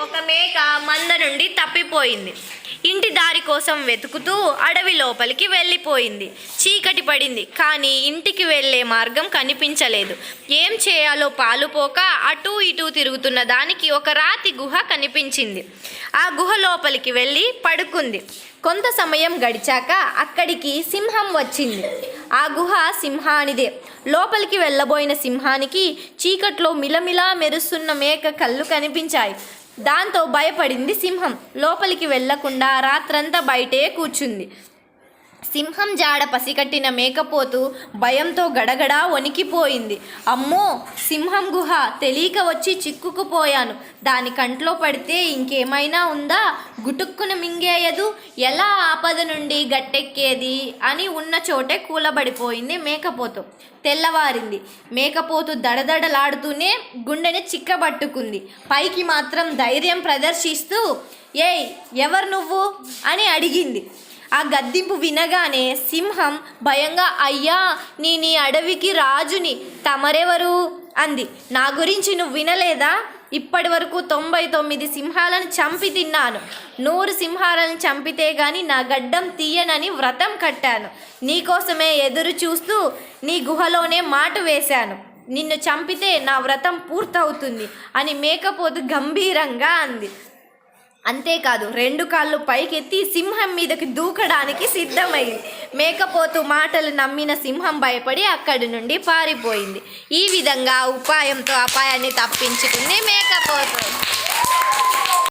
ఒక మేక మంద నుండి తప్పిపోయింది. ఇంటి దారి కోసం వెతుకుతూ అడవి లోపలికి వెళ్ళిపోయింది. చీకటి పడింది, కానీ ఇంటికి వెళ్ళే మార్గం కనిపించలేదు. ఏం చేయాలో పాలుపోక అటూ ఇటూ తిరుగుతున్న దానికి ఒక రాతి గుహ కనిపించింది. ఆ గుహ లోపలికి వెళ్ళి పడుకుంది. కొంత సమయం గడిచాక అక్కడికి సింహం వచ్చింది. ఆ గుహ సింహానిదే. లోపలికి వెళ్ళబోయిన సింహానికి చీకట్లో మిలమిలా మెరుస్తున్న మేక కళ్ళు కనిపించాయి. దాంతో భయపడింది సింహం. లోపలికి వెళ్లకుండా రాత్రంతా బయటే కూర్చుంది. సింహం జాడ పసికట్టిన మేకపోతు భయంతో గడగడా వణికిపోయింది. అమ్మో, సింహం గుహ, తెలియక వచ్చి చిక్కుకుపోయాను. దాని కంట్లో పడితే ఇంకేమైనా ఉందా? గుటుక్కున మింగేయదు, ఎలా ఆపద నుండి గట్టెక్కేది అని ఉన్న చోటే కూలబడిపోయింది మేకపోతు. తెల్లవారింది. మేకపోతు దడదడలాడుతూనే గుండెని చిక్కబట్టుకుంది. పైకి మాత్రం ధైర్యం ప్రదర్శిస్తూ, ఏయ్, ఎవరు నువ్వు అని అడిగింది. ఆ గద్దింపు వినగానే సింహం భయంగా, అయ్యా, నీ అడవికి రాజుని, తమరెవరు అంది. నా గురించి నువ్వు వినలేదా? ఇప్పటి వరకు 99 సింహాలను చంపి తిన్నాను. 100 సింహాలను చంపితే గాని నా గడ్డం తీయనని వ్రతం కట్టాను. నీకోసమే ఎదురు చూస్తూ నీ గుహలోనే మాటు వేశాను. నిన్ను చంపితే నా వ్రతం పూర్తవుతుంది అని మేకపోతు గంభీరంగా అంది. అంతేకాదు, 2 కాళ్ళు పైకెత్తి సింహం మీదకి దూకడానికి సిద్ధమైంది. మేకపోతు మాటలు నమ్మిన సింహం భయపడి అక్కడి నుండి పారిపోయింది. ఈ విధంగా ఉపాయంతో అపాయాన్ని తప్పించుకుంది మేకపోతు.